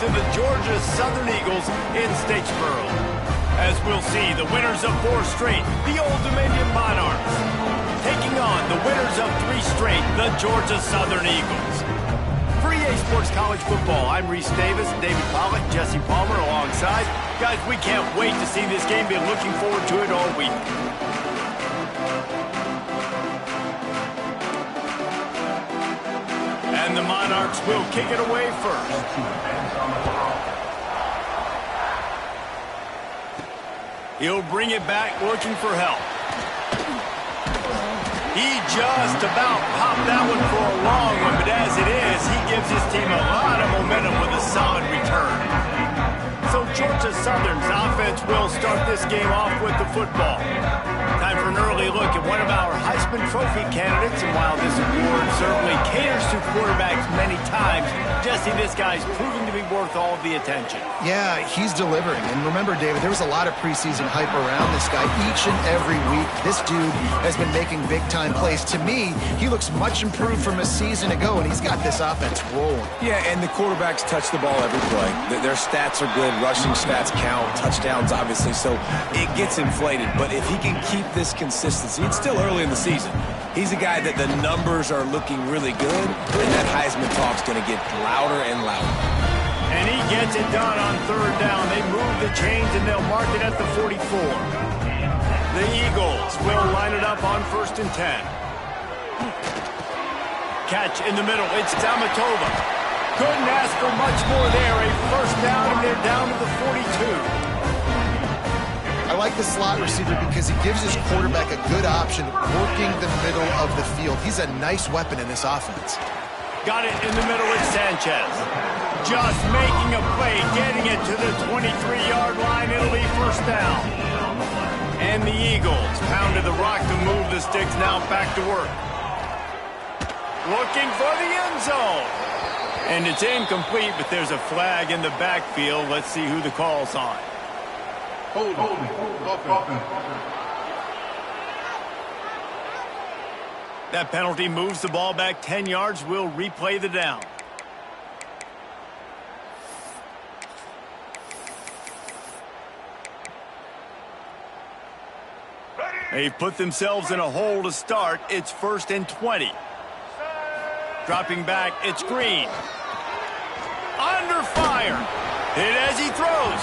to the Georgia Southern Eagles in Statesboro. As we'll see, the winners of 4 straight, the Old Dominion Monarchs, taking on the winners of 3 straight, the Georgia Southern Eagles. For EA Sports College Football, I'm Reese Davis, David Pollock, Jesse Palmer alongside. Guys, we can't wait to see this game. Been looking forward to it all week. And the Monarchs will kick it away first. He'll bring it back looking for help. He just about popped that one for a long one, but as it is, he gives his team a lot of momentum with a solid return. So Georgia Southern's offense will start this game off with the football. Time for an early look at one of our Heisman Trophy candidates, and while this award certainly caters to quarterbacks many times, Jesse, this guy's proving to be worth all of the attention. Yeah, he's delivering. And remember, David, there was a lot of preseason hype around this guy each and every week. This dude has been making big-time plays. To me, he looks much improved from a season ago, and he's got this offense rolling. Yeah, and the quarterbacks touch the ball every play. Their stats are good. Rushing stats count. Touchdowns, obviously, so it gets inflated. But if he can keep this consistency, it's still early in the season. He's a guy that the numbers are looking really good, and that Heisman talk's going to get louder and louder. And he gets it done on 3rd down. They move the chains, and they'll mark it at the 44. The Eagles will line it up on 1st and 10. Catch in the middle. It's Damatova. Couldn't ask for much more there. A 1st down, and they're down to the 42. I like the slot receiver because he gives his quarterback a good option working the middle of the field. He's a nice weapon in this offense. Got it in the middle with Sanchez. Just making a play, getting it to the 23-yard line. It'll be 1st down. And the Eagles pounded the rock to move the sticks, now back to work. Looking for the end zone. And it's incomplete, but there's a flag in the backfield. Let's see who the call's on. Hold. That penalty moves the ball back 10 yards. We'll replay the down. They've put themselves in a hole to start. It's 1st and 20. Dropping back, it's Green. Under fire. Hit as he throws.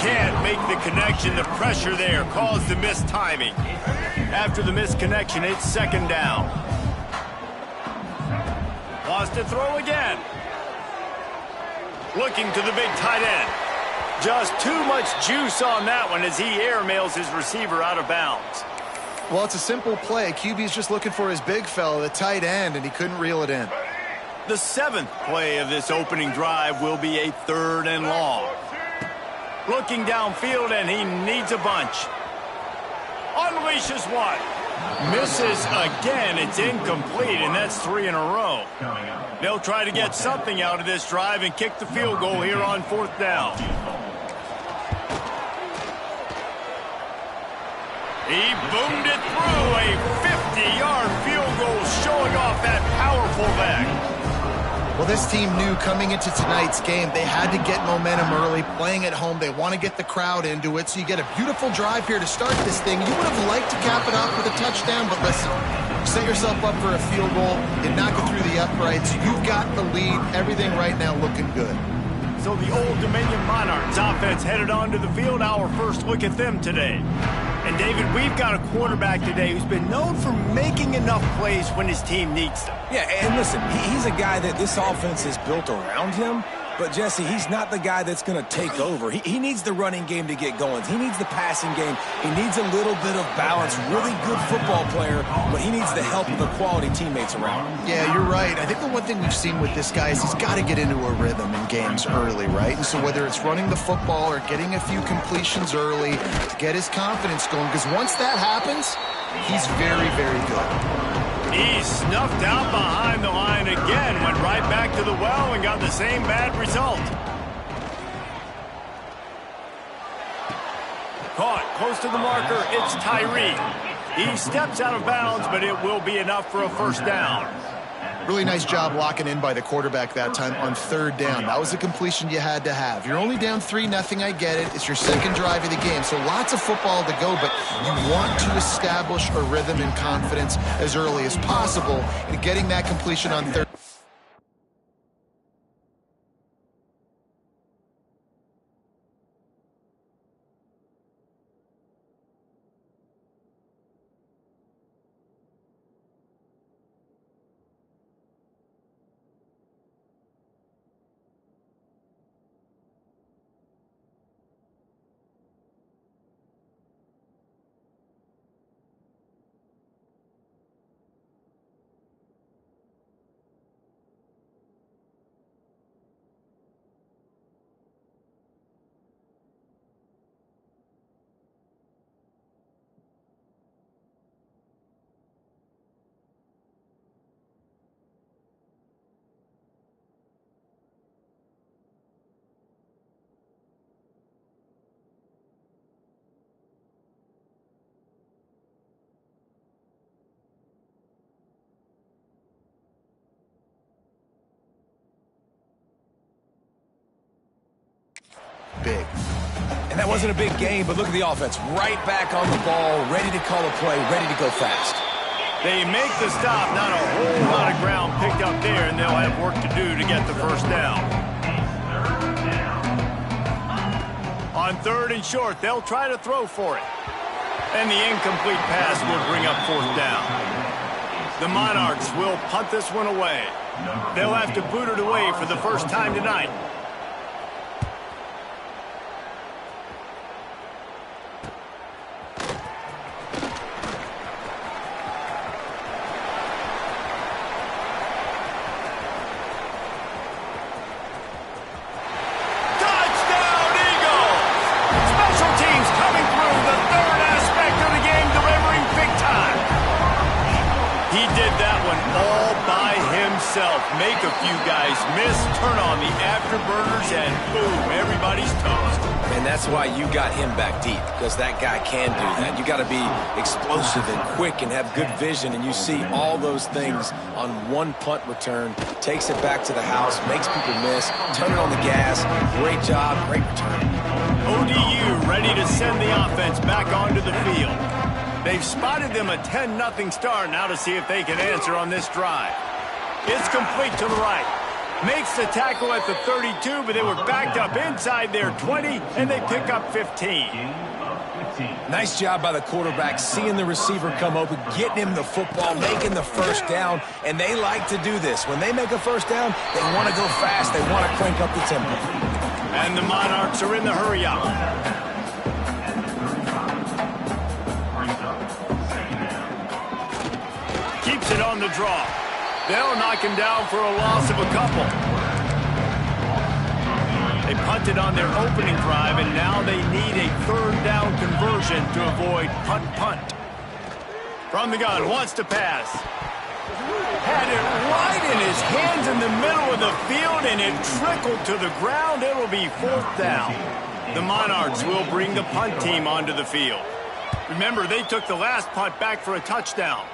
Can't make the connection. The pressure there caused the missed timing. After the missed connection, it's 2nd down. Wants to throw again. Looking to the big tight end. Just too much juice on that one as he airmails his receiver out of bounds. Well, it's a simple play. QB's just looking for his big fella, the tight end, and he couldn't reel it in. The 7th play of this opening drive will be a 3rd and long. Looking downfield, and he needs a bunch. Unleashes one. Misses again. It's incomplete, and that's 3 in a row. They'll try to get something out of this drive and kick the field goal here on 4th down. He boomed it through. A 50-yard field goal showing off that powerful back. Well, this team knew coming into tonight's game they had to get momentum early, playing at home. They want to get the crowd into it, so you get a beautiful drive here to start this thing. You would have liked to cap it off with a touchdown, but listen, set yourself up for a field goal and knock it through the uprights. You've got the lead. Everything right now looking good. So the Old Dominion Monarchs offense headed onto the field. Our first look at them today. And, David, we've got a quarterback today who's been known for making enough plays when his team needs them. Yeah, and listen, he's a guy that this offense is built around him. But, Jesse, he's not the guy that's going to take over. He needs the running game to get going. He needs the passing game. He needs a little bit of balance. Really good football player, but he needs the help of the quality teammates around him. Yeah, you're right. I think the one thing we've seen with this guy is he's got to get into a rhythm in games early, right? And so whether it's running the football or getting a few completions early to get his confidence going, because once that happens, he's very, very good. He snuffed out behind the line again, went right back to the well and got the same bad result. Caught close to the marker, it's Tyree. He steps out of bounds, but it will be enough for a 1st down. Really nice job locking in by the quarterback that time on 3rd down. That was a completion you had to have. You're only down 3-0, I get it. It's your second drive of the game, so lots of football to go, but you want to establish a rhythm and confidence as early as possible, and getting that completion on 3rd. Big. And that wasn't a big game, but look at the offense. Right back on the ball, ready to call a play, ready to go fast. They make the stop, not a whole lot of ground picked up there, and they'll have work to do to get the first down. On 3rd and short, they'll try to throw for it. And the incomplete pass will bring up 4th down. The Monarchs will punt this one away. They'll have to boot it away for the first time tonight. Make a few guys miss, turn on the afterburners, and boom, everybody's toast. And that's why you got him back deep, because that guy can do that. You got to be explosive and quick and have good vision, and you see all those things on one punt return. Takes it back to the house, makes people miss, turn it on the gas. Great job, great return. ODU ready to send the offense back onto the field. They've spotted them a 10-0 start. Now to see if they can answer on this drive. It's complete to the right. Makes the tackle at the 32, but they were backed up inside their 20, and they pick up 15. Nice job by the quarterback, seeing the receiver come open, getting him the football, making the first down, and they like to do this. When they make a first down, they want to go fast. They want to crank up the tempo. And the Monarchs are in the hurry-up. Keeps it on the draw. They'll knock him down for a loss of a couple. They punted on their opening drive, and now they need a 3rd down conversion to avoid punt. From the gun, wants to pass. Had it right in his hands in the middle of the field, and it trickled to the ground. It'll be 4th down. The Monarchs will bring the punt team onto the field. Remember, they took the last punt back for a touchdown.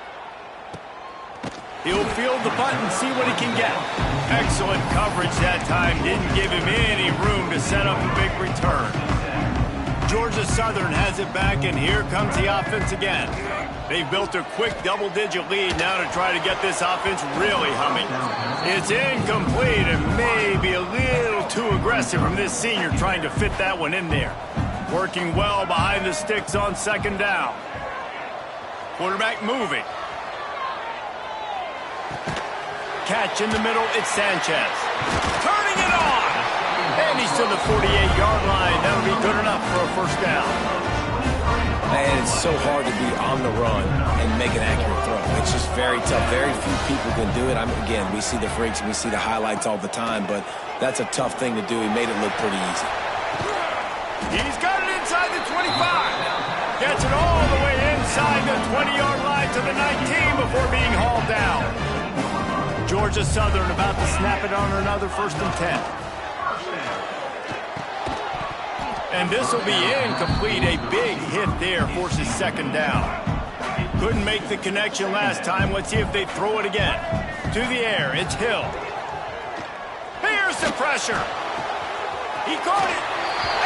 He'll field the punt and see what he can get. Excellent coverage that time. Didn't give him any room to set up a big return. Georgia Southern has it back, and here comes the offense again. They've built a quick double-digit lead now to try to get this offense really humming. It's incomplete and maybe a little too aggressive from this senior trying to fit that one in there. Working well behind the sticks on 2nd down. Quarterback moving. Catch in the middle, it's Sanchez. Turning it on! And he's to the 48-yard line. That'll be good enough for a first down. Man, it's so hard to be on the run and make an accurate throw. It's just very tough. Very few people can do it. Again, we see the freaks and we see the highlights all the time, but that's a tough thing to do. He made it look pretty easy. He's got it inside the 25. Gets it all the way inside the 20-yard line to the 19 before being hauled down. Georgia Southern about to snap it on another 1st and 10. And this will be incomplete. A big hit there forces 2nd down. Couldn't make the connection last time. Let's see if they throw it again. To the air, it's Hill. Here's the pressure. He caught it,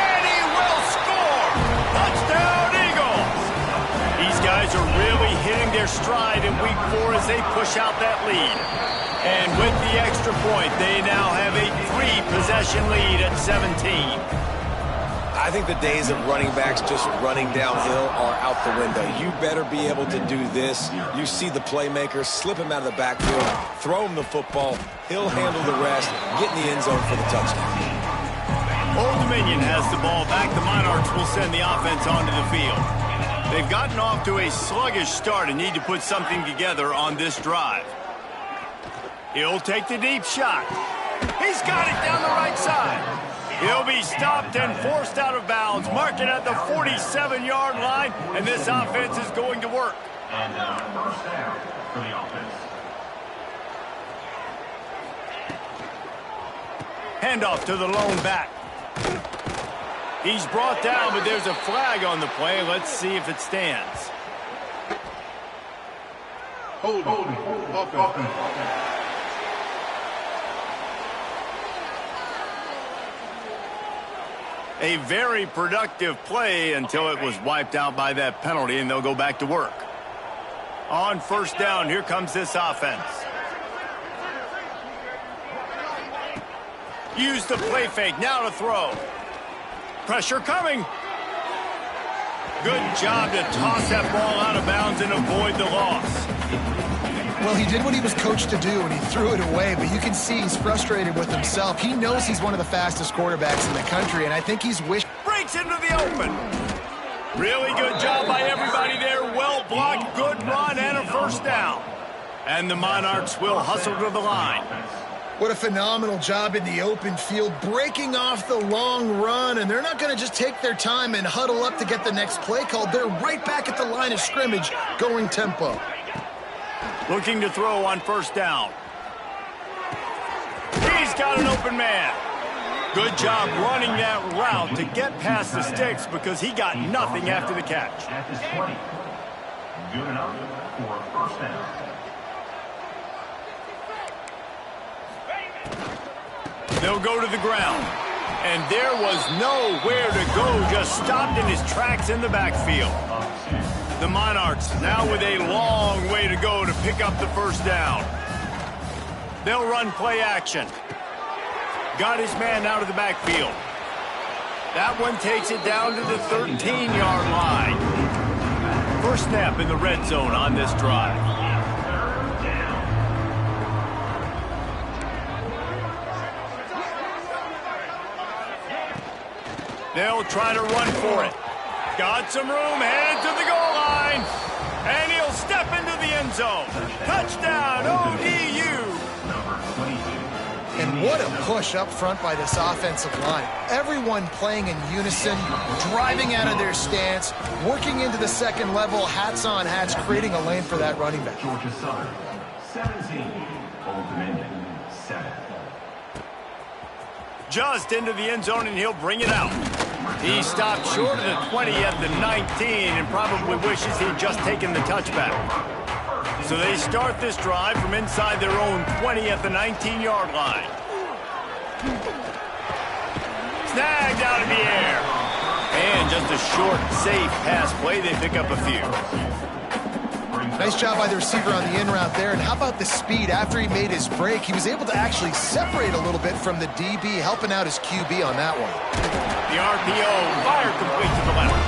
and he will score. Touchdown, Eagles. These guys are really hitting their stride in week 4 as they push out that lead. And with the extra point, they now have a 3-possession lead at 17. I think the days of running backs just running downhill are out the window. You better be able to do this. You see the playmaker, slip him out of the backfield, throw him the football. He'll handle the rest, get in the end zone for the touchdown. Old Dominion has the ball back. The Monarchs will send the offense onto the field. They've gotten off to a sluggish start and need to put something together on this drive. He'll take the deep shot. He's got it down the right side. He'll be stopped and forced out of bounds. Mark it at the 47-yard line, and this offense is going to work. And first down for the offense. Handoff to the lone back. He's brought down, but there's a flag on the play. Let's see if it stands. Hold offense. A very productive play until it was wiped out by that penalty, and they'll go back to work. On first down, here comes this offense. Use the play fake, now to throw. Pressure coming. Good job to toss that ball out of bounds and avoid the loss. Well, he did what he was coached to do, and he threw it away, but you can see he's frustrated with himself. He knows he's one of the fastest quarterbacks in the country, and I think he's wishing. Breaks into the open. Really good job by everybody there. Well blocked, good run, and a first down. And the Monarchs will hustle to the line. What a phenomenal job in the open field, breaking off the long run, and they're not going to just take their time and huddle up to get the next play called. They're right back at the line of scrimmage, going tempo. Looking to throw on first down. He's got an open man. Good job running that route to get past the sticks because he got nothing after the catch. At this 20. Good enough for first down. They'll go to the ground. And there was nowhere to go, just stopped in his tracks in the backfield. The Monarchs now with a long way to go to pick up the first down. They'll run play action. Got his man out of the backfield. That one takes it down to the 13-yard line. First snap in the red zone on this drive. They'll try to run for it. Got some room, headed to the goal line. And he'll step into the end zone. Touchdown, ODU. And what a push up front by this offensive line. Everyone playing in unison, driving out of their stance, working into the second level, hats on hats, creating a lane for that running back. Georgia Southern, 17. Old Dominion, 7. Just into the end zone, and he'll bring it out. He stopped short of the 20 at the 19 and probably wishes he'd just taken the touchback. So they start this drive from inside their own 20 at the 19-yard line. Snagged out of the air. And just a short, safe pass play. They pick up a few. Nice job by the receiver on the in route there. And how about the speed? After he made his break, he was able to actually separate a little bit from the DB, helping out his QB on that one. The RPO, fire complete to the left.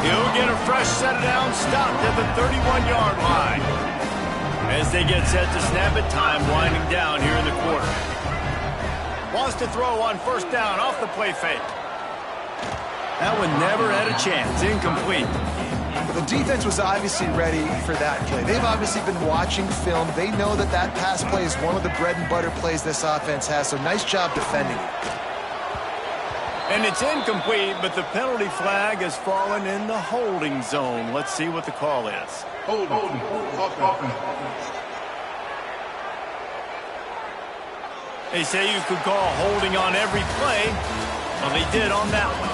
He'll get a fresh set down, stopped at the 31-yard line. As they get set to snap it, time winding down here in the quarter. Wants to throw on first down off the play fake. That one never had a chance. Incomplete. The defense was obviously ready for that play. They've obviously been watching film. They know that that pass play is one of the bread and butter plays this offense has, so nice job defending it. And it's incomplete, but the penalty flag has fallen in the holding zone. Let's see what the call is. Holding. They say you could call holding on every play. Well, they did on that one.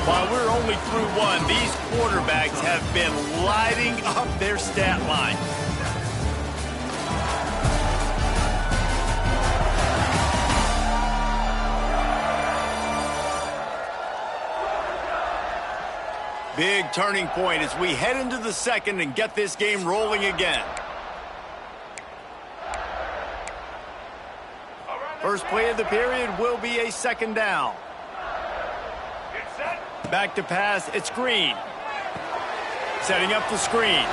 While we're only through one, these quarterbacks have been lighting up their stat line. big turning point as we head into the second and get this game rolling again. First play of the period will be a second down. Back to pass, it's Green. Setting up the screen.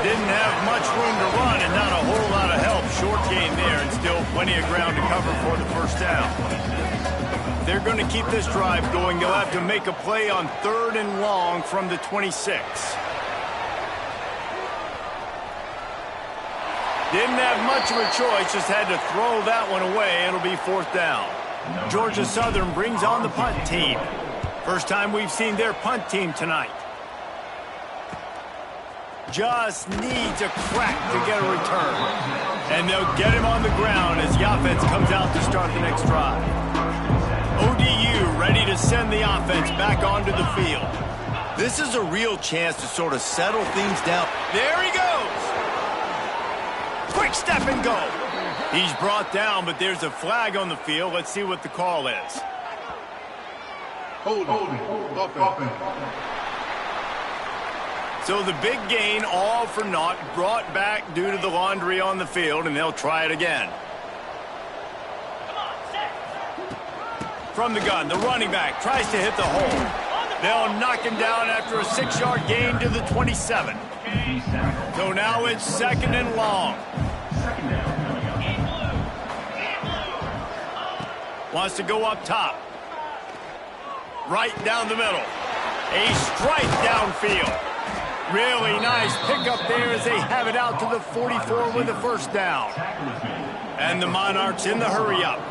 Didn't have much room to run and not a whole lot of help. Short gain there and still plenty of ground to cover for the first down. They're going to keep this drive going. They'll have to make a play on 3rd and long from the 26. Didn't have much of a choice, just had to throw that one away. It'll be 4th down. Georgia Southern brings on the punt team. First time we've seen their punt team tonight. Just needs a crack to get a return. And they'll get him on the ground as the offense comes out to start the next drive. ODU ready to send the offense back onto the field. This is a real chance to sort of settle things down. There he goes. Quick step and go. He's brought down, but there's a flag on the field. Let's see what the call is. Hold on. So the big gain, all for naught, brought back due to the laundry on the field, and they'll try it again. From the gun, the running back tries to hit the hole. They'll knock him down after a 6-yard gain to the 27. So now it's 2nd and long. Wants to go up top. Right down the middle. A strike downfield. Really nice pickup there as they have it out to the 44 with a first down. And the Monarchs in the hurry-up.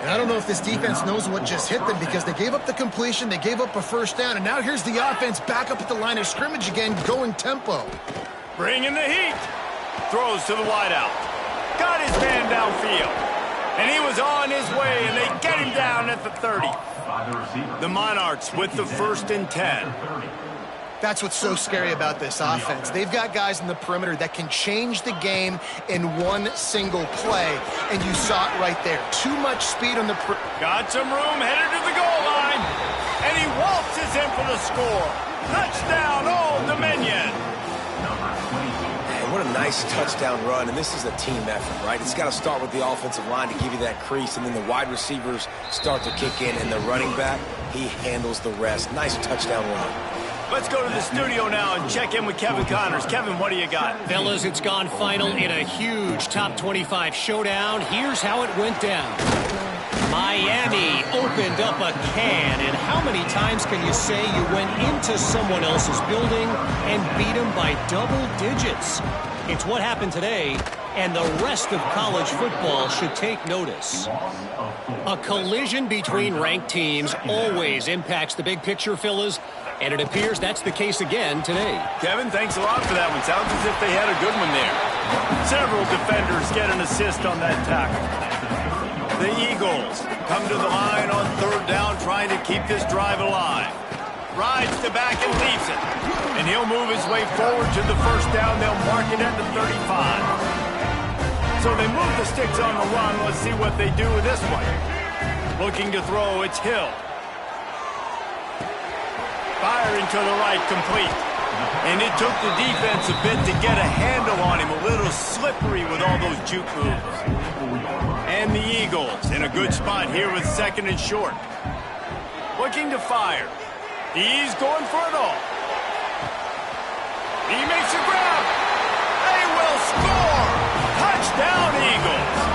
And I don't know if this defense knows what just hit them because they gave up the completion, they gave up a first down, and now here's the offense back up at the line of scrimmage again, going tempo. Bringing the heat. Throws to the wideout. Got his man downfield. And he was on his way, and they get him down at the 30. The Monarchs with the 1st and 10. That's what's so scary about this offense. They've got guys in the perimeter that can change the game in one single play, and you saw it right there. Too much speed on the Got some room, headed to the goal line, and he waltzes in for the score. Touchdown, Old Dominion. Man, what a nice touchdown run, and this is a team effort, right? It's got to start with the offensive line to give you that crease, and then the wide receivers start to kick in, and the running back, he handles the rest. Nice touchdown run. Let's go to the studio now and check in with Kevin Connors. Kevin, what do you got? Fellas, it's gone final in a huge top 25 showdown. Here's how it went down. Miami opened up a can, and how many times can you say you went into someone else's building and beat them by double digits? It's what happened today, and the rest of college football should take notice. A collision between ranked teams always impacts the big picture, fellas. And it appears that's the case again today. Kevin, thanks a lot for that one. Sounds as if they had a good one there. Several defenders get an assist on that tackle. The Eagles come to the line on 3rd down, trying to keep this drive alive. Rides the back and leaves it. And he'll move his way forward to the first down. They'll mark it at the 35. So they move the sticks on the run. Let's see what they do with this one. Looking to throw, it's Hill. Firing to the right, complete. And it took the defense a bit to get a handle on him. A little slippery with all those juke moves. And the Eagles in a good spot here with 2nd and short. Looking to fire. He's going for it all. He makes a grab. They will score. Touchdown, Eagles.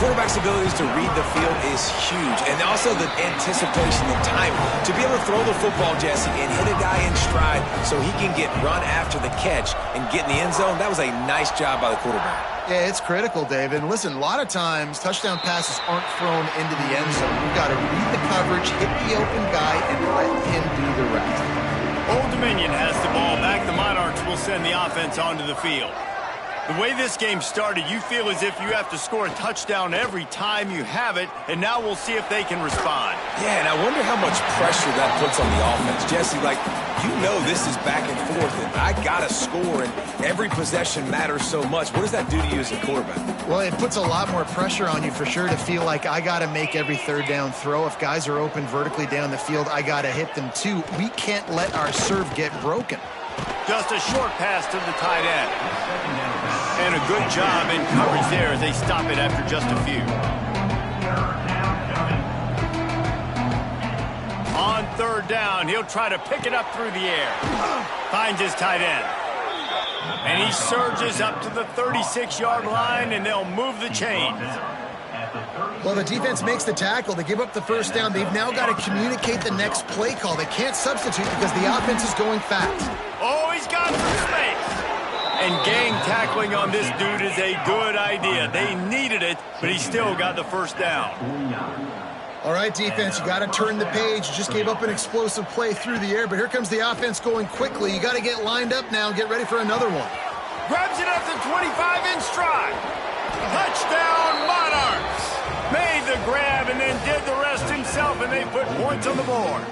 Quarterback's abilities to read the field is huge, and also the anticipation, the time to be able to throw the football, Jesse, and hit a guy in stride so he can get run after the catch and get in the end zone. That was a nice job by the quarterback. Yeah, it's critical, David. And listen, a lot of times touchdown passes aren't thrown into the end zone. You've got to read the coverage, hit the open guy, and let him do the rest. Old Dominion has the ball back. The Monarchs will send the offense onto the field. The way this game started, you feel as if you have to score a touchdown every time you have it, and now we'll see if they can respond. Yeah, and I wonder how much pressure that puts on the offense. Jesse, like, you know this is back and forth, and I got to score, and every possession matters so much. What does that do to you as a quarterback? Well, it puts a lot more pressure on you for sure to feel like I got to make every third down throw. If guys are open vertically down the field, I got to hit them too. We can't let our serve get broken. Just a short pass to the tight end. And a good job in coverage there as they stop it after just a few. On third down, he'll try to pick it up through the air. Finds his tight end. And he surges up to the 36-yard line, and they'll move the chains. Well, the defense makes the tackle. They give up the first down. They've now got to communicate the next play call. They can't substitute because the offense is going fast. Oh, he's got some space. And gang tackling on this dude is a good idea. They needed it, but he still got the first down. All right, defense, you got to turn the page. You just gave up an explosive play through the air, but here comes the offense going quickly. You got to get lined up now and get ready for another one. Grabs it up to 25 in stride. Touchdown, Monarchs. Made the grab and then did the rest himself, and they put points on the board.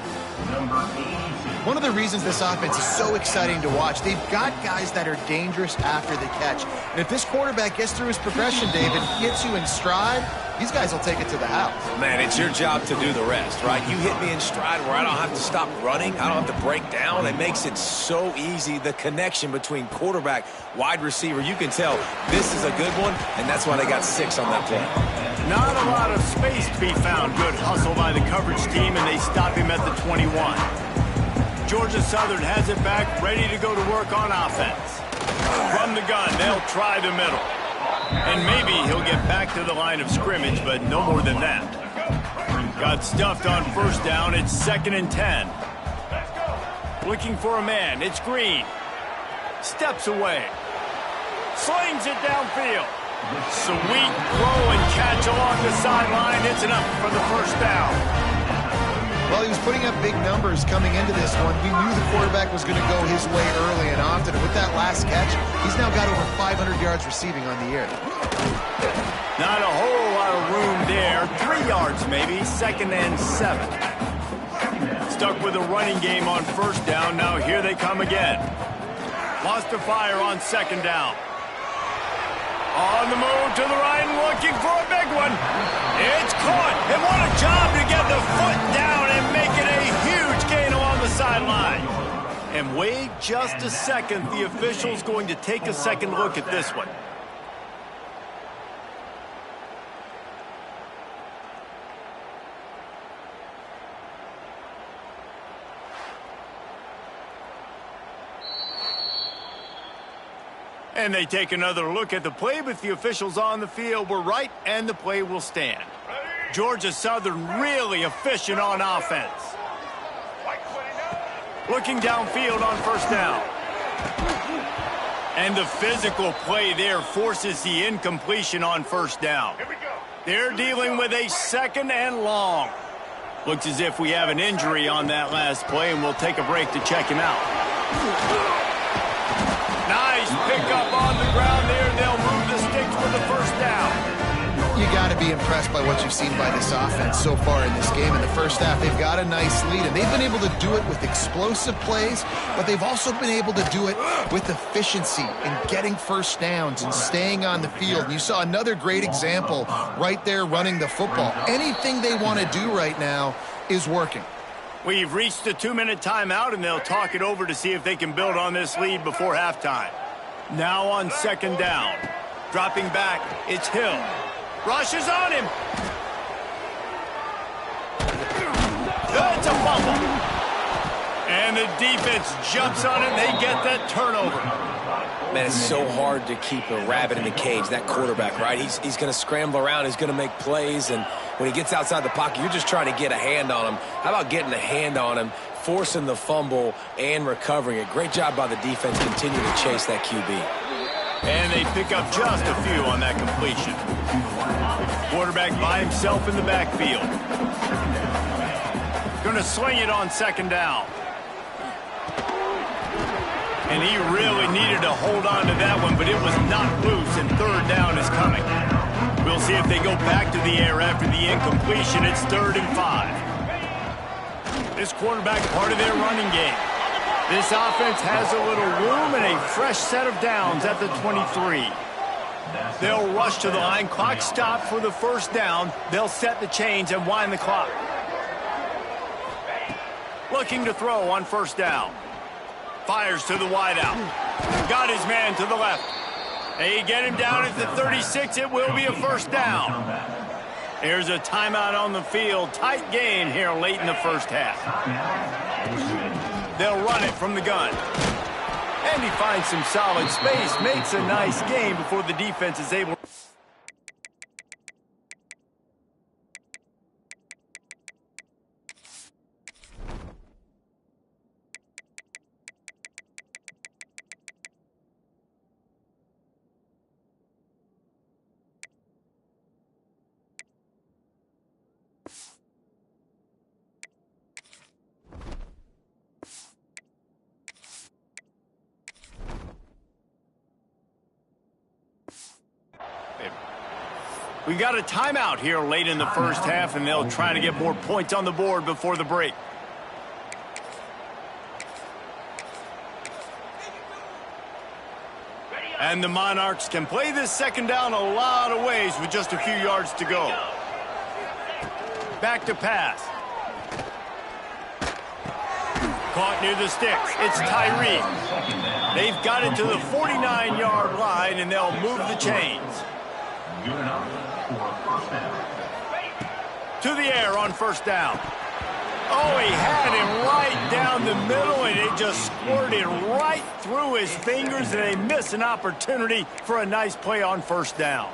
One of the reasons this offense is so exciting to watch, they've got guys that are dangerous after the catch. And if this quarterback gets through his progression, David, gets you in stride, these guys will take it to the house. Man, it's your job to do the rest, right? You hit me in stride where I don't have to stop running. I don't have to break down. It makes it so easy. The connection between quarterback, wide receiver, you can tell this is a good one, and that's why they got 6 on that play. Not a lot of space to be found. Good hustle by the coverage team, and they stop him at the 21. Georgia Southern has it back, ready to go to work on offense. From the gun, they'll try the middle. And maybe he'll get back to the line of scrimmage, but no more than that. Got stuffed on first down. It's 2nd and 10. Looking for a man. It's Green. Steps away. Slings it downfield. Sweet throw and catch along the sideline. It's enough for the first down. Well, he was putting up big numbers coming into this one. We knew the quarterback was going to go his way early and often. And with that last catch, he's now got over 500 yards receiving on the year. Not a whole lot of room there. 3 yards maybe. 2nd and 7. Stuck with a running game on first down. Now here they come again. Lost to fire on 2nd down. On the move to the right, looking for a big one. It's caught. And what a job to get the foot down and make it a huge gain along the sideline. And wait just a second. The official's going to take a second look at this one. And they take another look at the play, but the officials on the field were right, and the play will stand. Georgia Southern really efficient on offense. Looking downfield on first down. And the physical play there forces the incompletion on first down. They're dealing with a 2nd and long. Looks as if we have an injury on that last play, and we'll take a break to check him out. Nice pickup on the ground there. They'll move the sticks for the first down. You got to be impressed by what you've seen by this offense so far in this game. In the first half, they've got a nice lead, and they've been able to do it with explosive plays, but they've also been able to do it with efficiency and getting first downs and staying on the field. And you saw another great example right there running the football. Anything they want to do right now is working. We've reached the 2-minute timeout, and they'll talk it over to see if they can build on this lead before halftime. Now on 2nd down. Dropping back, it's Hill. Rushes on him. It's a fumble. And the defense jumps on it, and they get that turnover. Man, it's so hard to keep a rabbit in the cage, that quarterback, right? He's going to scramble around. He's going to make plays, and when he gets outside the pocket, you're just trying to get a hand on him. How about getting a hand on him, forcing the fumble, and recovering it? Great job by the defense continuing to chase that QB. And they pick up just a few on that completion. Quarterback by himself in the backfield. Going to swing it on 2nd down. And he really needed to hold on to that one, but it was knocked loose, and third down is coming. We'll see if they go back to the air after the incompletion. It's 3rd and 5. This quarterback part of their running game. This offense has a little room and a fresh set of downs at the 23. They'll rush to the line. Clock stopped for the first down. They'll set the chains and wind the clock. Looking to throw on first down. Fires to the wideout. Got his man to the left. They get him down at the 36. It will be a first down. Here's a timeout on the field. Tight game here late in the first half. They'll run it from the gun. And he finds some solid space. Makes a nice game before the defense is able. We got a timeout here late in the first half, and they'll try to get more points on the board before the break. And the Monarchs can play this second down a lot of ways with just a few yards to go. Back to pass. Caught near the sticks. It's Tyree. They've got it to the 49-yard line, and they'll move the chains. To the air on first down. Oh, he had him right down the middle, and it just squirted right through his fingers, and they miss an opportunity for a nice play on first down.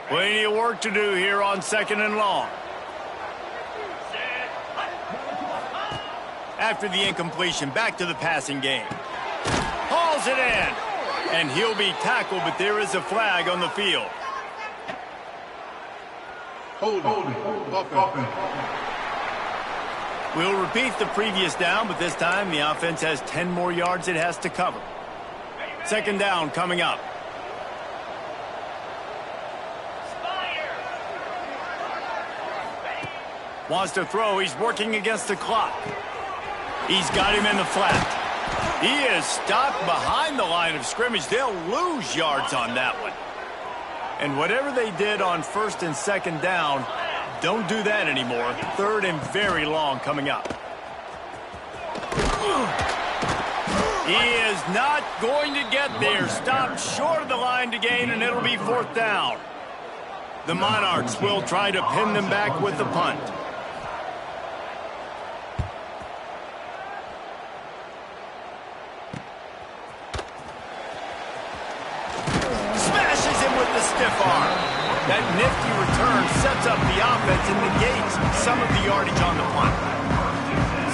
Plenty of work to do here on 2nd and long. After the incompletion, back to the passing game. Hauls it in. And he'll be tackled, but there is a flag on the field. We'll repeat the previous down, but this time the offense has 10 more yards it has to cover. 2nd down coming up. Wants to throw. He's working against the clock. He's got him in the flat. He is stopped behind the line of scrimmage. They'll lose yards on that one. And whatever they did on 1st and 2nd down, don't do that anymore. 3rd and very long coming up. He is not going to get there. Stopped short of the line to gain, and it'll be 4th down. The Monarchs will try to pin them back with the punt. Stiff arm. That nifty return sets up the offense and negates some of the yardage on the punt.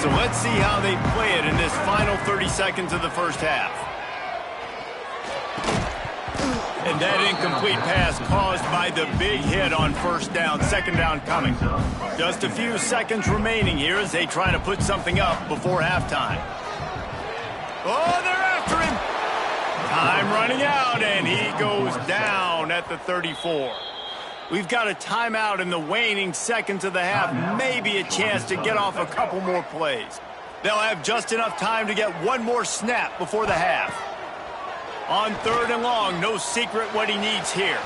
So let's see how they play it in this final 30 seconds of the first half. And that incomplete pass caused by the big hit on first down. 2nd down coming. Just a few seconds remaining here as they try to put something up before halftime. Oh, they're after him. Time running out, and he goes down at the 34. We've got a timeout in the waning seconds of the half. Maybe a chance to get off a couple more plays. They'll have just enough time to get one more snap before the half. On 3rd and long, no secret what he needs here.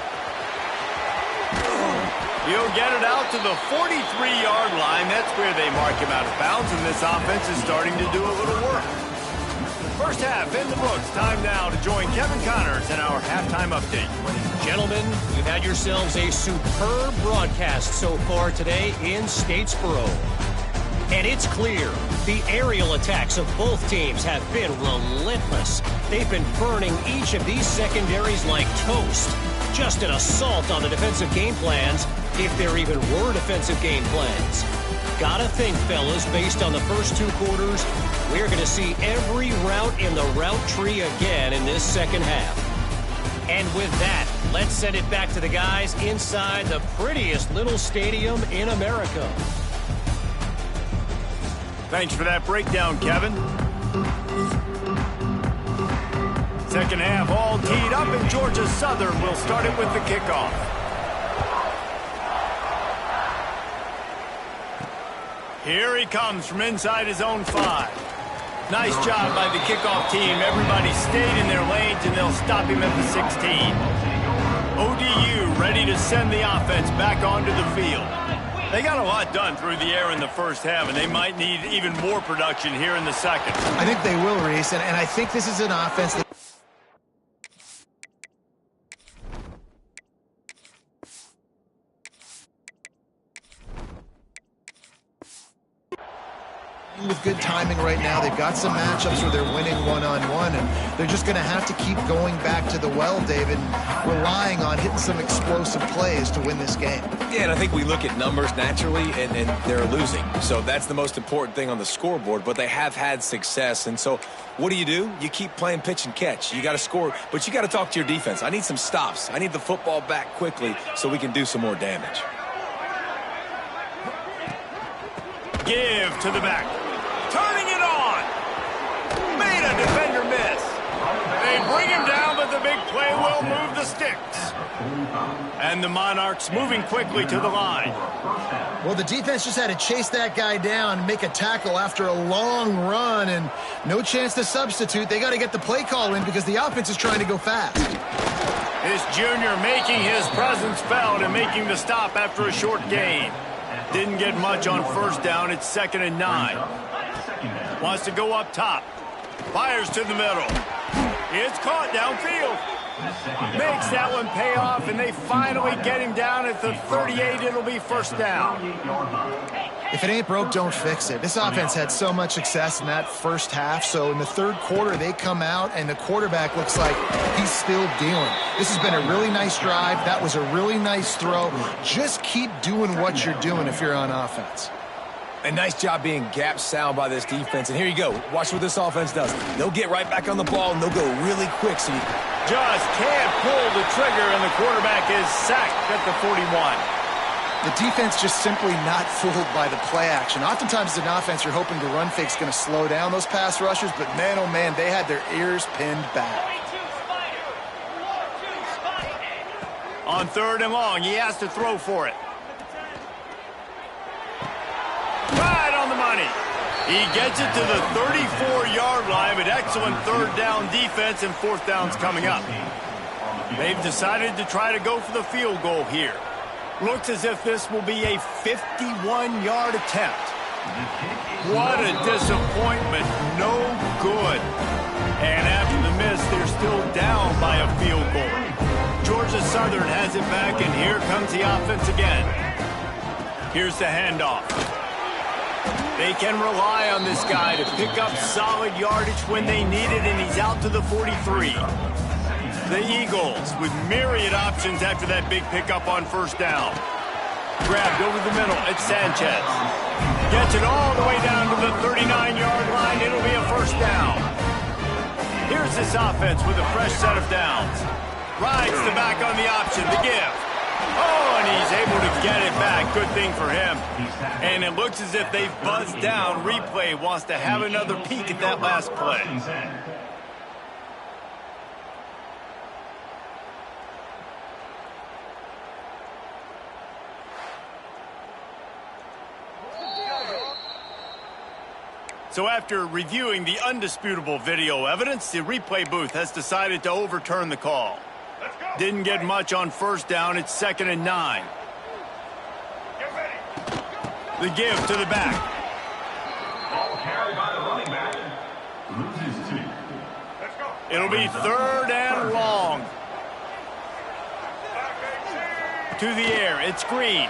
He'll get it out to the 43-yard line. That's where they mark him out of bounds, and this offense is starting to do a little work. First half in the books. Time now to join Kevin Connors in our halftime update. Gentlemen, you've had yourselves a superb broadcast so far today in Statesboro. And it's clear the aerial attacks of both teams have been relentless. They've been burning each of these secondaries like toast. Just an assault on the defensive game plans, if there even were defensive game plans. Gotta think, fellas, based on the first 2 quarters, we're going to see every route in the route tree again in this second half. And with that, let's send it back to the guys inside the prettiest little stadium in America. Thanks for that breakdown, Kevin. Second half all teed up, and Georgia Southern will start it with the kickoff. Here he comes from inside his own 5. Nice job by the kickoff team. Everybody stayed in their lanes, and they'll stop him at the 16. ODU ready to send the offense back onto the field. They got a lot done through the air in the first half, and they might need even more production here in the second. I think they will, Reese, and I think this is an offense that with good timing right now. They've got some matchups where they're winning one-on-one, and they're just going to have to keep going back to the well, David, and relying on hitting some explosive plays to win this game. Yeah, and I think we look at numbers naturally, and they're losing. So that's the most important thing on the scoreboard, but they have had success. And so what do? You keep playing pitch and catch. You got to score, but you got to talk to your defense. I need some stops. I need the football back quickly so we can do some more damage. Give to the back. Turning it on. Made a defender miss. They bring him down, but the big play will move the sticks. And the Monarchs moving quickly to the line. Well, the defense just had to chase that guy down and make a tackle after a long run, and no chance to substitute. They got to get the play call in because the offense is trying to go fast. This junior making his presence felt and making the stop after a short gain. Didn't get much on first down. It's 2nd and 9. Wants to go up top. Fires to the middle. It's caught downfield. Makes that one pay off, and they finally get him down at the 38. It'll be first down. If it ain't broke, don't fix it. This offense had so much success in that first half, so in the third quarter they come out and the quarterback looks like he's still dealing. This has been a really nice drive. That was a really nice throw. Just keep doing what you're doing if you're on offense. A nice job being gap sound by this defense. And here you go. Watch what this offense does. They'll get right back on the ball, and they'll go really quick. So you just can't pull the trigger, and the quarterback is sacked at the 41. The defense just simply not fooled by the play action. Oftentimes as an offense, you're hoping the run fake's going to slow down those pass rushers, but man, oh man, they had their ears pinned back. On 3rd and long, he has to throw for it. Right on the money. He gets it to the 34-yard line, but excellent 3rd down defense, and 4th down's coming up. They've decided to try to go for the field goal here. Looks as if this will be a 51-yard attempt. What a disappointment. No good. And after the miss, they're still down by a field goal. Georgia Southern has it back, and here comes the offense again. Here's the handoff. They can rely on this guy to pick up solid yardage when they need it, and he's out to the 43. The Eagles with myriad options after that big pickup on first down. Grabbed over the middle at Sanchez. Gets it all the way down to the 39-yard line. It'll be a first down. Here's this offense with a fresh set of downs. Rides the back on the option, the give. Oh, and he's able to get it back. Good thing for him. And it looks as if they've buzzed down. Replay wants to have another peek at that last play. So after reviewing the undisputable video evidence, the replay booth has decided to overturn the call. Didn't get much on first down. It's 2nd and 9. The give to the back. Ball carried by the running back. Loses 2. It'll be 3rd and long. To the air. It's Green.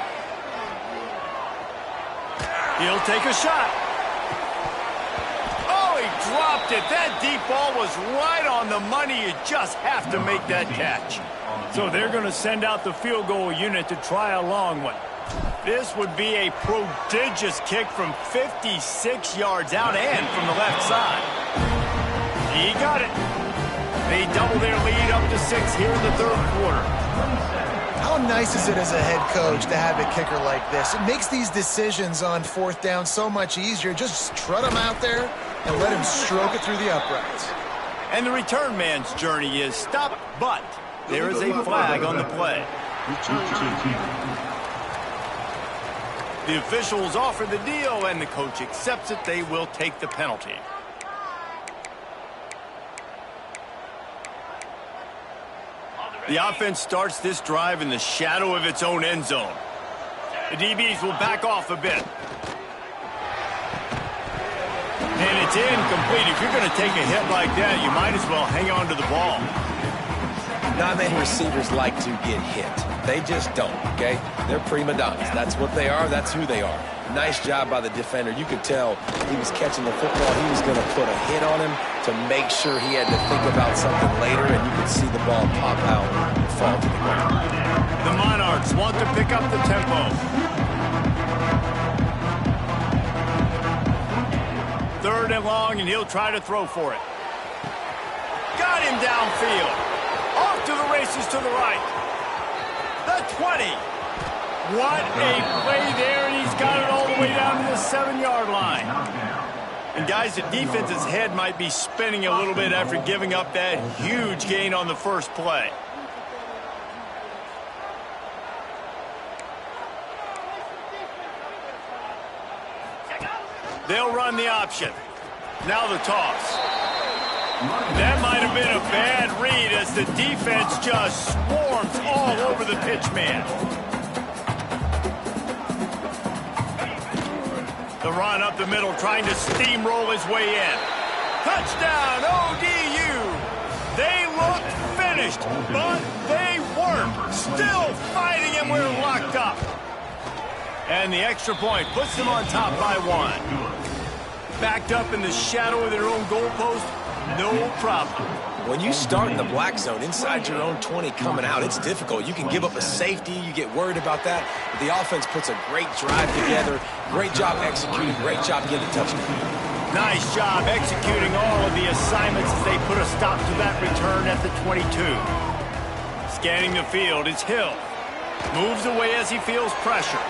He'll take a shot. Dropped it. That deep ball was right on the money. You just have to make that catch. So they're going to send out the field goal unit to try a long one. This would be a prodigious kick from 56 yards out and from the left side. He got it. They double their lead up to 6 here in the 3rd quarter. How nice is it as a head coach to have a kicker like this? It makes these decisions on 4th down so much easier. Just trot him out there and let him stroke it through the uprights. And the return man's journey is stopped, but there is a flag on the play. The officials offer the deal, and the coach accepts it. They will take the penalty. The offense starts this drive in the shadow of its own end zone. The DBs will back off a bit. And it's incomplete. If you're going to take a hit like that, you might as well hang on to the ball. Not many receivers like to get hit. They just don't, okay? They're prima donnas. That's what they are. That's who they are. Nice job by the defender. You could tell he was catching the football. He was going to put a hit on him to make sure he had to think about something later, and you could see the ball pop out and fall to the ground. The Monarchs want to pick up the tempo. 3rd and long, and he'll try to throw for it. Got him downfield. Off to the races to the right. The 20. What a play there, and he's got it all the way down to the 7-yard line. And guys, the defense's head might be spinning a little bit after giving up that huge gain on the first play. They'll run the option. Now the toss. That might have been a bad read as the defense just swarms all over the pitch man. The run up the middle, trying to steamroll his way in. Touchdown, ODU! They looked finished, but they weren't. Still fighting, and we're locked up. And the extra point puts them on top by 1. Backed up in the shadow of their own goalpost, no problem. When you start in the black zone inside your own 20 coming out, it's difficult. You can give up a safety. You get worried about that. But the offense puts a great drive together. Great job executing. Great job getting a touchdown. Nice job executing all of the assignments as they put a stop to that return at the 22. Scanning the field, it's Hill. Moves away as he feels pressure.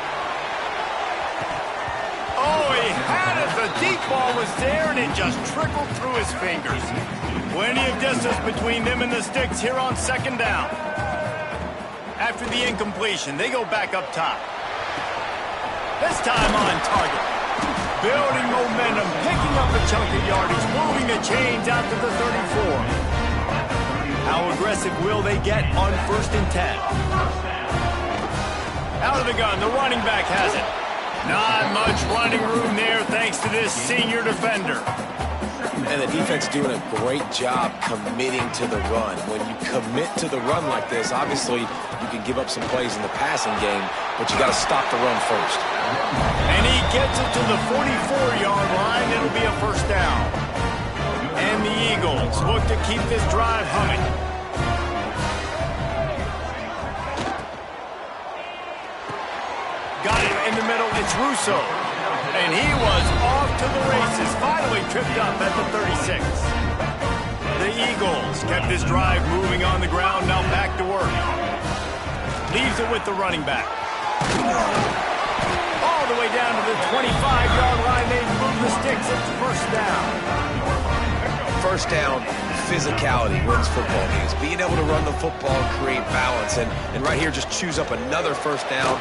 Oh, he had it. The deep ball was there, and it just trickled through his fingers. Plenty of distance between them and the sticks here on 2nd down. After the incompletion, they go back up top. This time on target. Building momentum, picking up a chunk of yardage, moving the chains out to the 34. How aggressive will they get on 1st and 10? Out of the gun, the running back has it. Not much running room there thanks to this senior defender. And the defense doing a great job committing to the run. When you commit to the run like this, obviously you can give up some plays in the passing game, but you got to stop the run first. And he gets it to the 44-yard line. It'll be a 1st down. And the Eagles look to keep this drive humming. Got it in the middle. It's Russo. And he was off to the races. Finally tripped up at the 36. The Eagles kept this drive moving on the ground. Now back to work. Leaves it with the running back. All the way down to the 25-yard line. They move the sticks. It's 1st down. 1st down, physicality wins football games. Being able to run the football and create balance. And right here, just choose up another 1st down.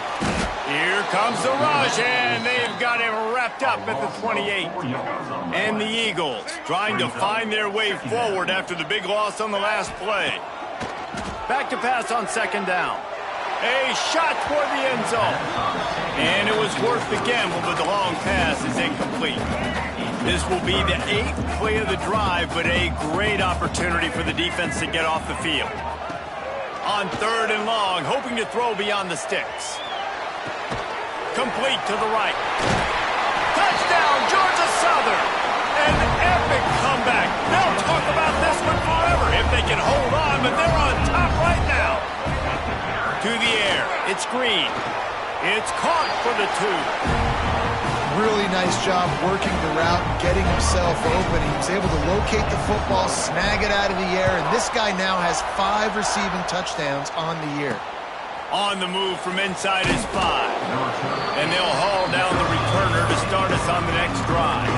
Here comes the rush, and they've got him wrapped up at the 28. And the Eagles trying to find their way forward after the big loss on the last play. Back to pass on 2nd down. A shot toward the end zone. And it was worth the gamble, but the long pass is incomplete. This will be the 8th play of the drive, but a great opportunity for the defense to get off the field. On 3rd and long, hoping to throw beyond the sticks. Complete to the right. Touchdown, Georgia Southern. An epic comeback. They'll talk about this one forever if they can hold on, but they're on top right now. To the air. It's Green. It's caught for the 2. Really nice job working the route and getting himself open. He was able to locate the football, snag it out of the air, and this guy now has 5 receiving touchdowns on the year. On the move from inside his 5. And they'll haul down the returner to start us on the next drive.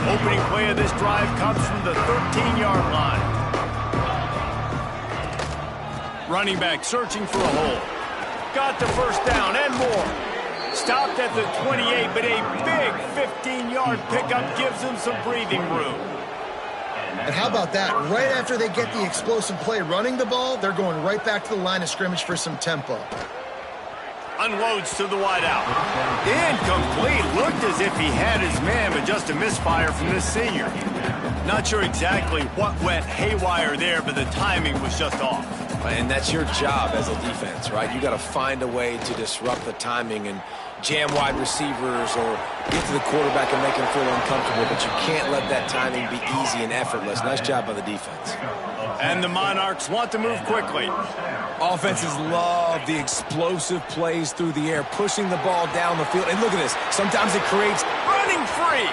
Opening play of this drive comes from the 13-yard line. Running back searching for a hole. Got the first down and more. Stopped at the 28, but a big 15-yard pickup gives them some breathing room. And how about that? Right after they get the explosive play running the ball, they're going right back to the line of scrimmage for some tempo. Unloads to the wideout. Incomplete. Looked as if he had his man, but just a misfire from this senior. Not sure exactly what went haywire there, but the timing was just off. And that's your job as a defense, right? You got to find a way to disrupt the timing and jam wide receivers or get to the quarterback and make him feel uncomfortable, but you can't let that timing be easy and effortless. Nice job by the defense. And the Monarchs want to move quickly. Offenses love the explosive plays through the air, pushing the ball down the field. And look at this. Sometimes it creates running free.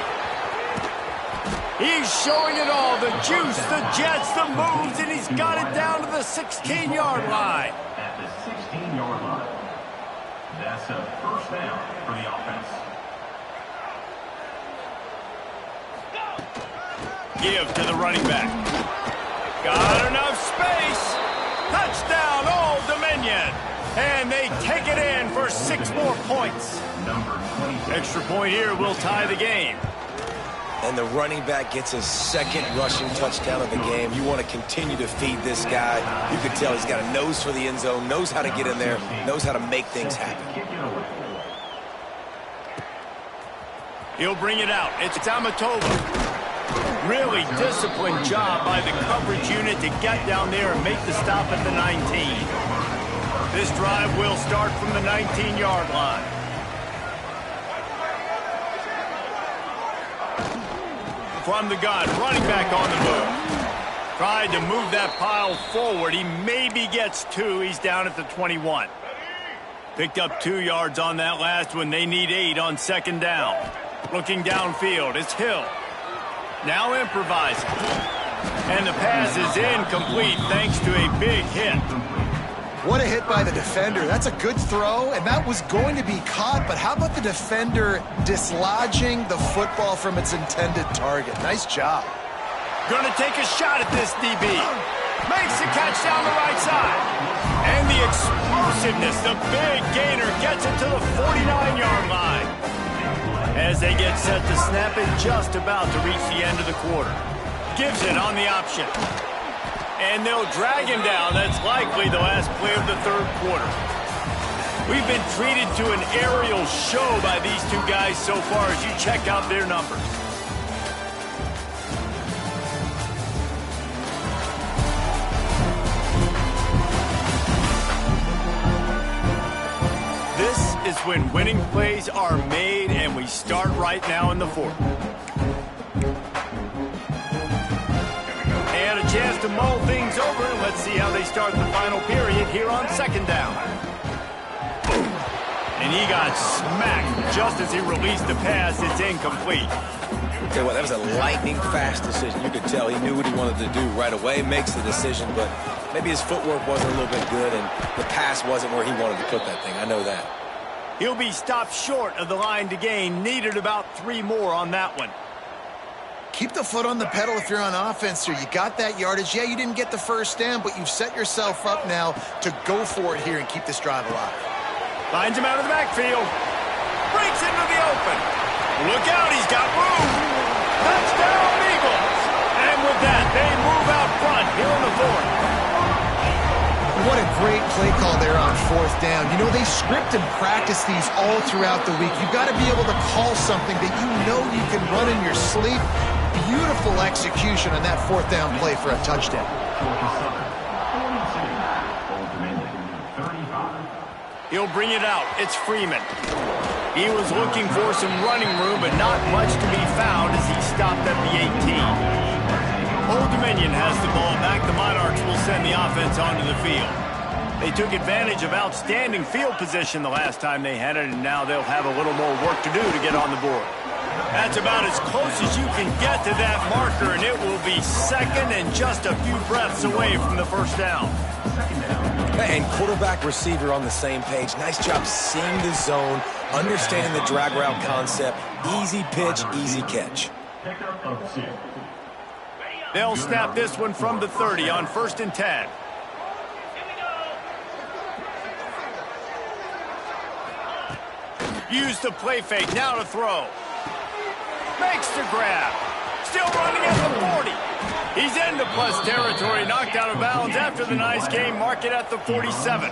He's showing it all. The juice, the jets, the moves, and he's got it down to the 16-yard line. At the 16-yard line. That's a first down for the offense. Give to the running back. Got enough space. Touchdown, Old Dominion. And they take it in for 6 more points. Extra point here will tie the game. And the running back gets his second rushing touchdown of the game. You want to continue to feed this guy. You can tell he's got a nose for the end zone, knows how to get in there, knows how to make things happen. He'll bring it out. It's Amatova. Really disciplined job by the coverage unit to get down there and make the stop at the 19. This drive will start from the 19-yard line. From the gun, running back on the move. Tried to move that pile forward. He maybe gets 2. He's down at the 21. Picked up 2 yards on that last one. They need 8 on second down. Looking downfield, it's Hill. Now improvising. And the pass is incomplete thanks to a big hit. What a hit by the defender. That's a good throw, and that was going to be caught, but how about the defender dislodging the football from its intended target? Nice job. Gonna take a shot at this DB. Makes the catch down the right side. And the explosiveness, the big gainer gets it to the 49-yard line. As they get set to snap it, just about to reach the end of the quarter. Gives it on the option. And they'll drag him down. That's likely the last play of the third quarter. We've been treated to an aerial show by these two guys so far as you check out their numbers. This is when winning plays are made, and we start right now in the fourth. And a chance to mull things over. Let's see how they start the final period here on second down. And he got smacked just as he released the pass. It's incomplete. Tell you what, that was a lightning-fast decision. You could tell he knew what he wanted to do right away, makes the decision, but maybe his footwork wasn't a little bit good, and the pass wasn't where he wanted to put that thing. I know that. He'll be stopped short of the line to gain. Needed about 3 more on that one. Keep the foot on the pedal if you're on offense here. You got that yardage. Yeah, you didn't get the first down, but you've set yourself up now to go for it here and keep this drive alive. Finds him out of the backfield. Breaks into the open. Look out, he's got room. Touchdown, Eagles. And with that, they move out front here in the fourth. What a great play call there on fourth down. You know, they script and practice these all throughout the week. You've got to be able to call something that you know you can run in your sleep. Beautiful execution on that fourth down play for a touchdown. He'll bring it out. It's Freeman. He was looking for some running room, but not much to be found as he stopped at the 18. Old Dominion has the ball back. The Monarchs will send the offense onto the field. They took advantage of outstanding field position the last time they had it, and now they'll have a little more work to do to get on the board. That's about as close as you can get to that marker, and it will be second and just a few breaths away from the first down. And quarterback receiver on the same page. Nice job seeing the zone, understanding the drag route concept. Easy pitch, easy catch. They'll snap this one from the 30 on 1st and 10. Use the play fake, now to throw. Makes the grab. Still running at the 40. He's into plus territory, knocked out of bounds after the nice game. Mark it at the 47.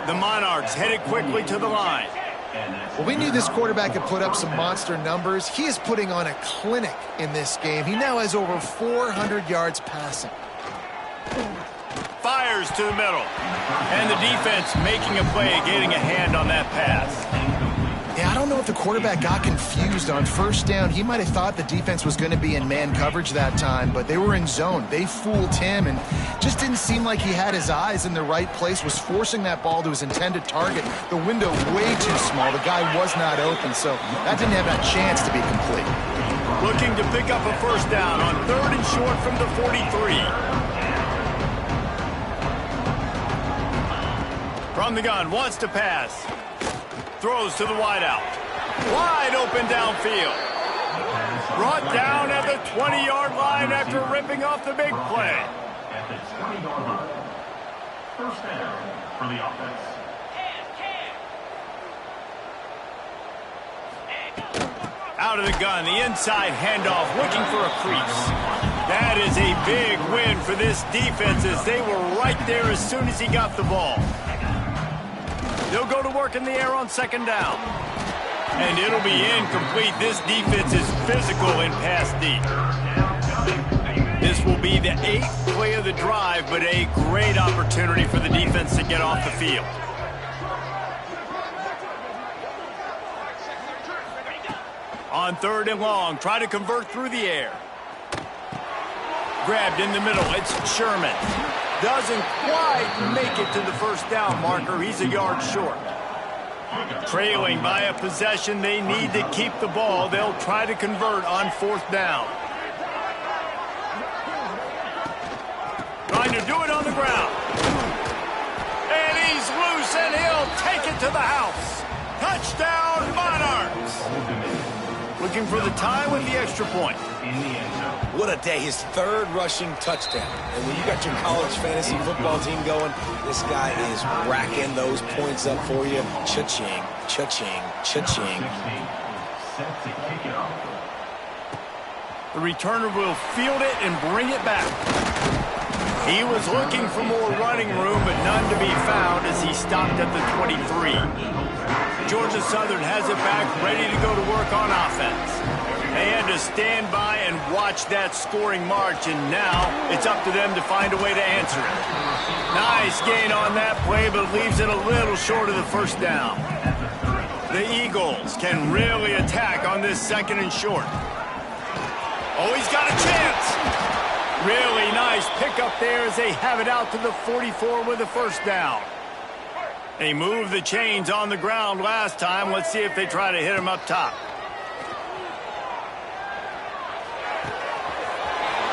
The Monarchs headed quickly to the line. Well, we knew this quarterback could put up some monster numbers. He is putting on a clinic in this game. He now has over 400 yards passing. Fires to the middle. And the defense making a play, getting a hand on that pass. Yeah, I don't know if the quarterback got confused on 1st down. He might have thought the defense was going to be in man coverage that time, but they were in zone. They fooled him and just didn't seem like he had his eyes in the right place, was forcing that ball to his intended target. The window way too small. The guy was not open, so that didn't have that chance to be complete. Looking to pick up a 1st down on 3rd and short from the 43. From the gun, wants to pass. Throws to the wideout. Wide open downfield. Brought down at the 20-yard line after ripping off the big play. At the 20-yard line. 1st down for the offense. Out of the gun, the inside handoff, looking for a crease. That is a big win for this defense as they were right there as soon as he got the ball. They'll go to work in the air on 2nd down. And it'll be incomplete. This defense is physical in pass deep. This will be the 8th play of the drive, but a great opportunity for the defense to get off the field. On 3rd and long, try to convert through the air. Grabbed in the middle, it's Sherman. Doesn't quite make it to the 1st down marker. He's a yard short. Trailing by a possession, they need to keep the ball. They'll try to convert on 4th down. Trying to do it on the ground. And he's loose, and he'll take it to the house. Touchdown, Monarchs. Looking for the tie with the extra point. What a day. His 3rd rushing touchdown. And when you got your college fantasy football team going, this guy is racking those points up for you. Cha-ching, cha-ching, cha-ching. The returner will field it and bring it back. He was looking for more running room, but none to be found as he stopped at the 23. Georgia Southern has it back, ready to go to work on offense. They had to stand by and watch that scoring march, and now it's up to them to find a way to answer it. Nice gain on that play, but leaves it a little short of the 1st down. The Eagles can really attack on this 2nd and short. Oh, he's got a chance. Really nice pickup there as they have it out to the 44 with the 1st down. They moved the chains on the ground last time. Let's see if they try to hit him up top.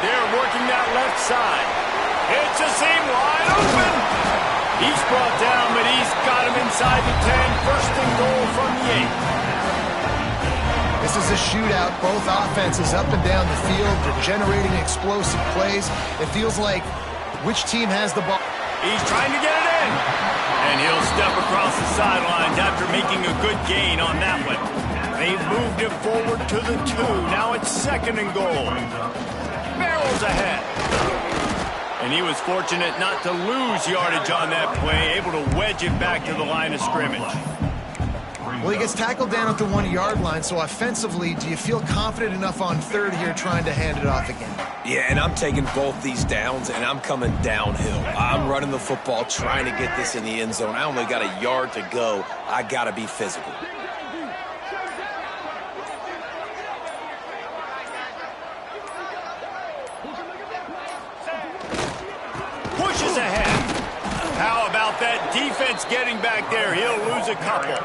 They're working that left side. It's a seam wide open. He's brought down, but he's got him inside the 10. 1st and goal from the 8. This is a shootout. Both offenses up and down the field. They're generating explosive plays. It feels like which team has the ball. He's trying to get it in. And he'll step across the sidelines after making a good gain on that one. They've moved it forward to the 2. Now it's 2nd and goal. Barrels ahead. And he was fortunate not to lose yardage on that play, able to wedge it back to the line of scrimmage. Well, he gets tackled down at the 1-yard line, so offensively, do you feel confident enough on 3rd here trying to hand it off again? Yeah, and I'm taking both these downs, and I'm coming downhill. I'm running the football, trying to get this in the end zone. I only got a yard to go. I got to be physical. Pushes ahead. How about that defense getting back there? He'll lose a couple.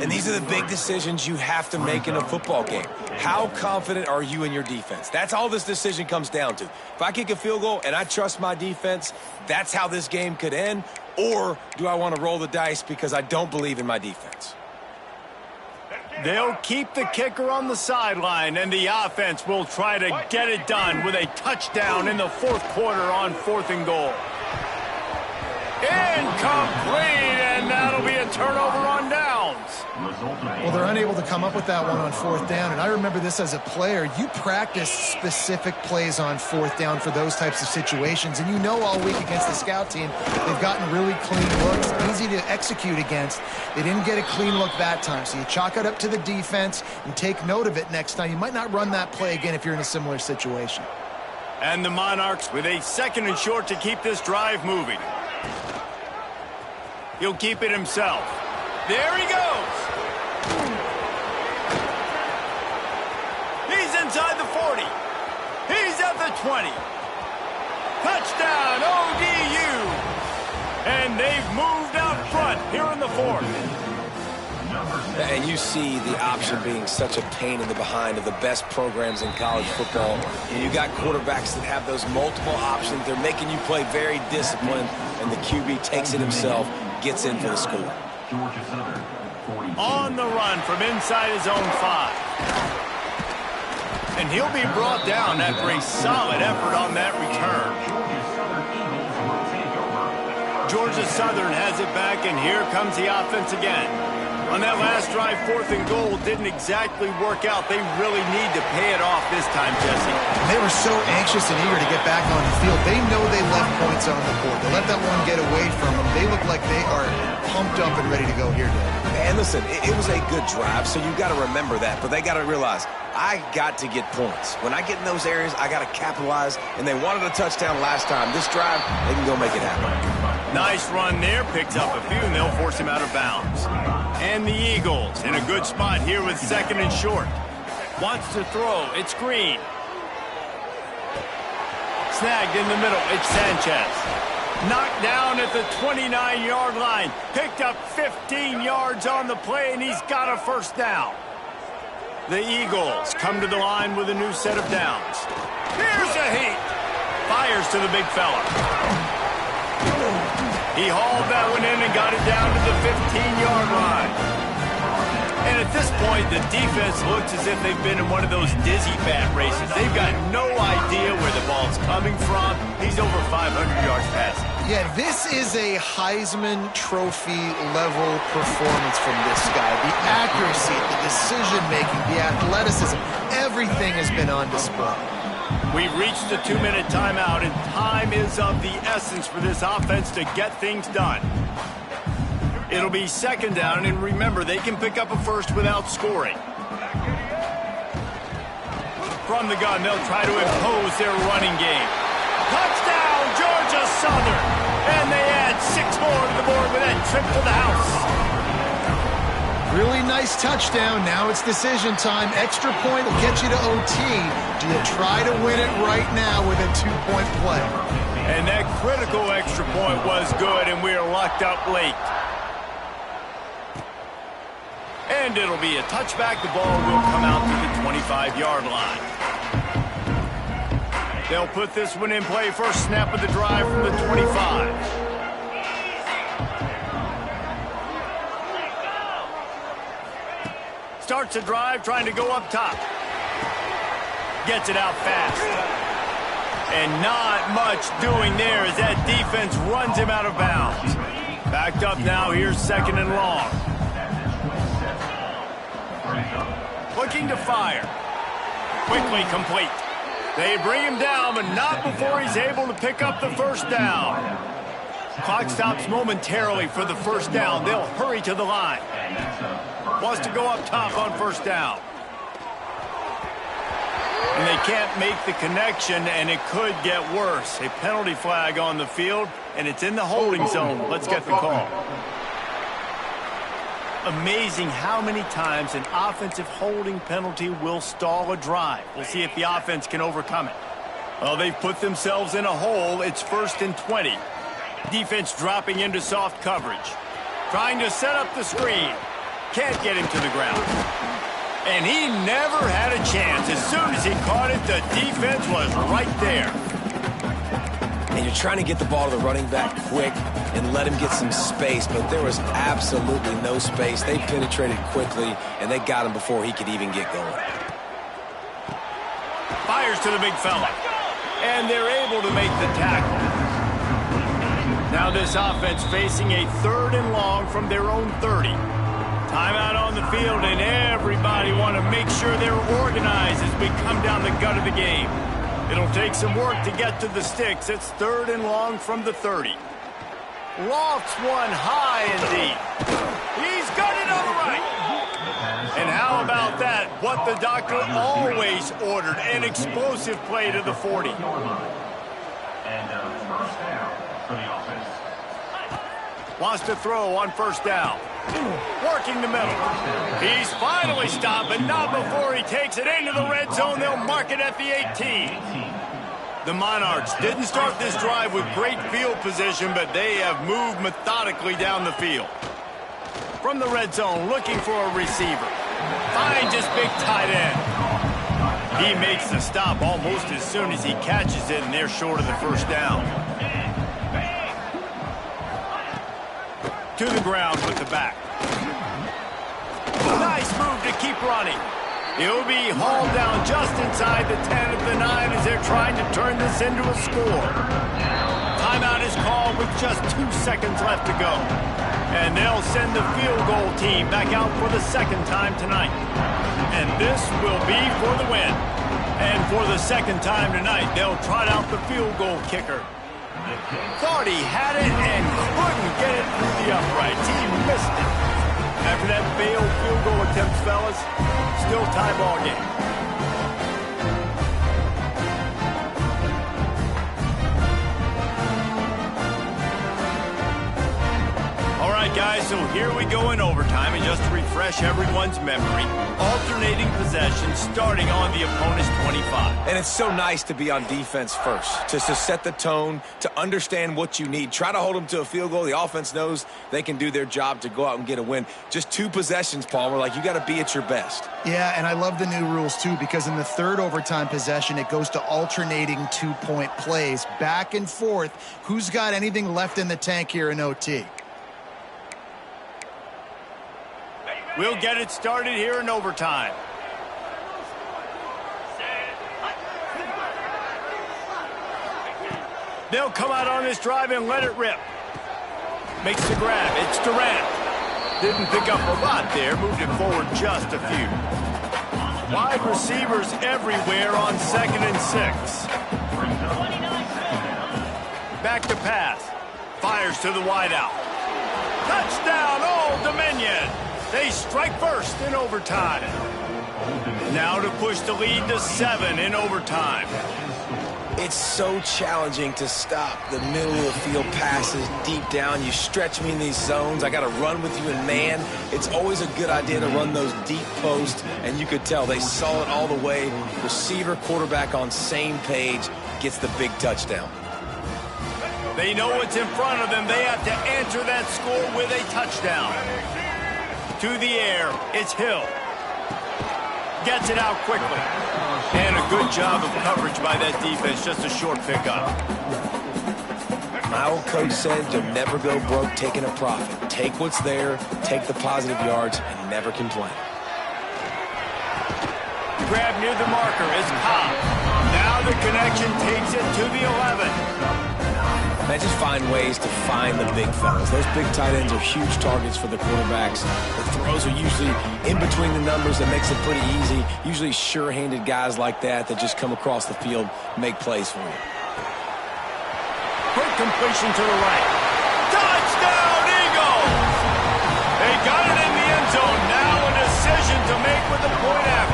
And these are the big decisions you have to make in a football game. How confident are you in your defense? That's all this decision comes down to. If I kick a field goal and I trust my defense, that's how this game could end. Or do I want to roll the dice because I don't believe in my defense? They'll keep the kicker on the sideline, and the offense will try to get it done with a touchdown in the fourth quarter on 4th and goal. Incomplete, and that'll be a turnover on downs. Well, they're unable to come up with that one on 4th down, and I remember this as a player. You practice specific plays on 4th down for those types of situations, and you know all week against the scout team, they've gotten really clean looks, easy to execute against. They didn't get a clean look that time, so you chalk it up to the defense and take note of it next time. You might not run that play again if you're in a similar situation. And the Monarchs with a 2nd and short to keep this drive moving. He'll keep it himself. There he goes. He's inside the 40. He's at the 20. Touchdown, ODU. And they've moved out front here in the 4th. And you see the option being such a pain in the behind of the best programs in college football. And you got quarterbacks that have those multiple options. They're making you play very disciplined, and the QB takes it himself, gets in for the score. On the run from inside his own 5. And he'll be brought down after a solid effort on that return. Georgia Southern has it back, and here comes the offense again. On that last drive, 4th and goal didn't exactly work out. They really need to pay it off this time, Jesse. They were so anxious and eager to get back on the field. They know they left points on the board. They let that one get away from them. They look like they are pumped up and ready to go here, Dave. And listen, it was a good drive, so you got to remember that. But they got to realize, I got to get points. When I get in those areas, I got to capitalize. And they wanted a touchdown last time. This drive, they can go make it happen. Nice run there. Picks up a few, and they'll force him out of bounds. And the Eagles in a good spot here with 2nd and short. Wants to throw. It's Green. Snagged in the middle. It's Sanchez. Knocked down at the 29-yard line. Picked up 15 yards on the play, and he's got a 1st down. The Eagles come to the line with a new set of downs. Here's a heat. Fires to the big fella. He hauled that one in and got it down to the 15-yard line. And at this point, the defense looks as if they've been in one of those dizzy bat races. They've got no idea where the ball's coming from. He's over 500 yards passing. Yeah, this is a Heisman Trophy level performance from this guy. The accuracy, the decision-making, the athleticism, everything has been on display. We've reached the 2-minute timeout, and time is of the essence for this offense to get things done. It'll be 2nd down, and remember, they can pick up a 1st without scoring. From the gun, they'll try to impose their running game. Touchdown, Georgia Southern! And they add 6 more to the board with that trip to the house. Really nice touchdown. Now it's decision time. Extra point will get you to OT. Do you try to win it right now with a 2-point play? And that critical extra point was good, and we are locked up late. And it'll be a touchback. The ball will come out to the 25-yard line. They'll put this one in play. First snap of the drive from the 25. Starts a drive, trying to go up top. Gets it out fast. And not much doing there as that defense runs him out of bounds. Backed up now, here's 2nd and long. Looking to fire. Quickly complete. They bring him down, but not before he's able to pick up the 1st down. Clock stops momentarily for the 1st down. They'll hurry to the line. Wants to go up top on 1st down. And they can't make the connection, and it could get worse. A penalty flag on the field, and it's in the holding zone. Let's get the call. Amazing how many times an offensive holding penalty will stall a drive. We'll see if the offense can overcome it. Well, they've put themselves in a hole. It's 1st and 20. Defense dropping into soft coverage. Trying to set up the screen. Can't get him to the ground. And he never had a chance. As soon as he caught it, the defense was right there. And you're trying to get the ball to the running back quick and let him get some space, but there was absolutely no space. They penetrated quickly, and they got him before he could even get going. Fires to the big fella. And they're able to make the tackle. Now this offense facing a 3rd and long from their own 30. Timeout on the field, and everybody want to make sure they're organized as we come down the gut of the game. It'll take some work to get to the sticks. It's 3rd and long from the 30. Lofts one high and deep. He's got it on the right. And how about that? What the doctor always ordered, an explosive play to the 40. And first down for the offense. Wants to throw on 1st down. Working the middle. He's finally stopped, but not before he takes it into the red zone. They'll mark it at the 18. The Monarchs didn't start this drive with great field position, but they have moved methodically down the field. From the red zone, looking for a receiver. Finds his big tight end. He makes the stop almost as soon as he catches it, and they're short of the 1st down. To the ground with the back. Nice move to keep running. He'll be hauled down just inside the 10 of the 9 as they're trying to turn this into a score. Timeout is called with just 2 seconds left to go. And they'll send the field goal team back out for the 2nd time tonight. And this will be for the win. And for the 2nd time tonight, they'll trot out the field goal kicker. Thought he had it and couldn't get it through the uprights. He missed it. After that failed field goal attempt, fellas, still tie ball game. All right, guys, so here we go in overtime, and just to refresh everyone's memory, alternating possession starting on the opponent's 25. And it's so nice to be on defense first, to set the tone, to understand what you need. Try to hold them to a field goal. The offense knows they can do their job to go out and get a win. Just 2 possessions, Palmer, like you got to be at your best. Yeah, and I love the new rules, too, because in the 3rd overtime possession, it goes to alternating 2-point plays, back and forth. Who's got anything left in the tank here in OT? We'll get it started here in overtime. They'll come out on this drive and let it rip. Makes the grab. It's Durant. Didn't pick up a lot there. Moved it forward just a few. Wide receivers everywhere on 2nd and 6. Back to pass. Fires to the wideout. Touchdown, Old Dominion. They strike first in overtime. Now to push the lead to 7 in overtime. It's so challenging to stop the middle of the field passes deep down. You stretch me in these zones. I got to run with you in man. It's always a good idea to run those deep posts, and you could tell they saw it all the way. Receiver, quarterback on same page, gets the big touchdown. They know what's in front of them. They have to answer that score with a touchdown. To the air, it's Hill. Gets it out quickly. And a good job of coverage by that defense. Just a short pickup. My old coach said you'll never go broke taking a profit. Take what's there, take the positive yards, and never complain. Grab near the marker is Cobb. Now the connection takes it to the 11. Man, just find ways to find the big fellas. Those big tight ends are huge targets for the quarterbacks. The throws are usually in between the numbers. That makes it pretty easy. Usually sure-handed guys like that just come across the field, make plays for you. Quick completion to the right. Touchdown, Eagles! They got it in the end zone. Now a decision to make with the point after.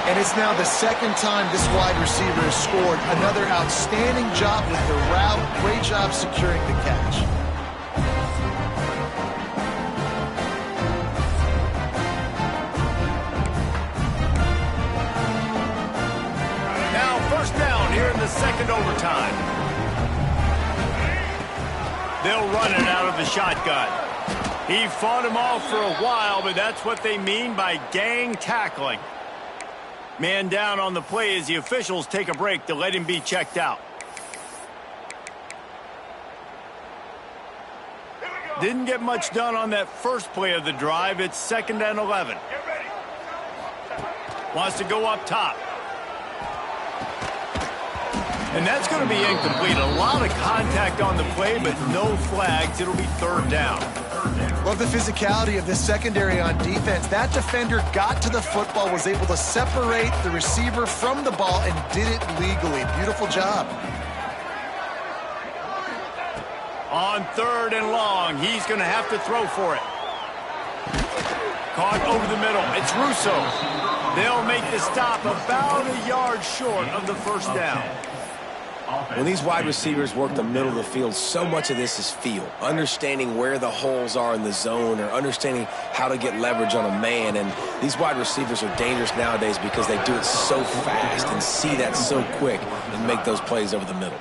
And it's now the 2nd time this wide receiver has scored. Another outstanding job with the route. Great job securing the catch. Now 1st down here in the 2nd overtime. They'll run it out of the shotgun. He fought him off for a while, but that's what they mean by gang tackling. Man down on the play as the officials take a break to let him be checked out. Didn't get much done on that first play of the drive. It's 2nd and 11. Wants to go up top. And that's going to be incomplete. A lot of contact on the play, but no flags. It'll be 3rd down. Love the physicality of this secondary on defense. That defender got to the football, was able to separate the receiver from the ball, and did it legally. Beautiful job. On 3rd and long, he's going to have to throw for it. Caught over the middle. It's Russo. They'll make the stop about a yard short of the 1st down. When these wide receivers work the middle of the field, so much of this is feel. Understanding where the holes are in the zone, or understanding how to get leverage on a man. And these wide receivers are dangerous nowadays because they do it so fast and see that so quick and make those plays over the middle.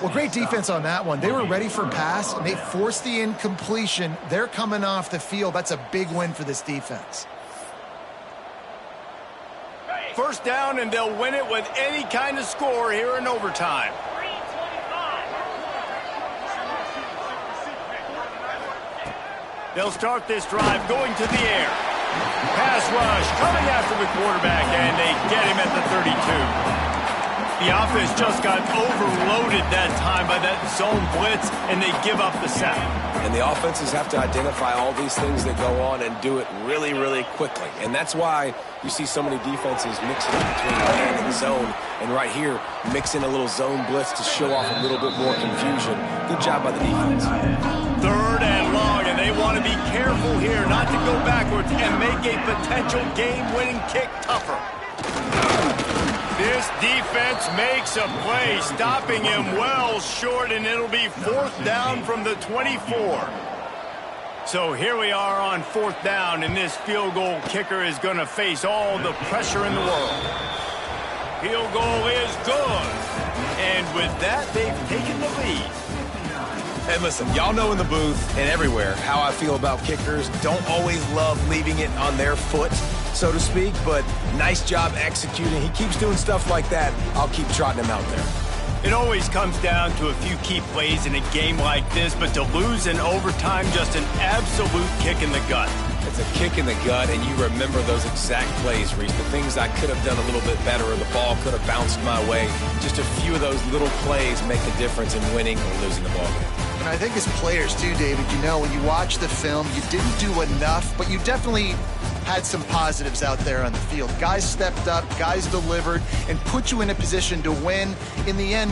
Well, great defense on that one. They were ready for pass, and they forced the incompletion. They're coming off the field. That's a big win for this defense. 1st down, and they'll win it with any kind of score here in overtime. They'll start this drive going to the air. Pass rush coming after the quarterback, and they get him at the 32. The offense just got overloaded that time by that zone blitz, and they give up the sack. And the offenses have to identify all these things that go on and do it really, really quickly. And that's why you see so many defenses mixing between man and zone. And right here, mixing a little zone blitz to show off a little bit more confusion. Good job by the defense. 3rd and long, and they want to be careful here not to go backwards and make a potential game-winning kick tougher. This defense makes a play, stopping him well short, and it'll be 4th down from the 24. So here we are on 4th down, and this field goal kicker is going to face all the pressure in the world. Field goal is good. And with that, they've taken the lead. Hey, listen, y'all know in the booth and everywhere how I feel about kickers. Don't always love leaving it on their foot, so to speak, but nice job executing. He keeps doing stuff like that. I'll keep trotting him out there. It always comes down to a few key plays in a game like this, but to lose in overtime, just an absolute kick in the gut. It's a kick in the gut, and you remember those exact plays, Reese. The things I could have done a little bit better, or the ball could have bounced my way. Just a few of those little plays make a difference in winning or losing the ball game. And I think as players too, David, you know, when you watch the film, you didn't do enough, but you definitely had some positives out there on the field. Guys stepped up, guys delivered, and put you in a position to win. In the end,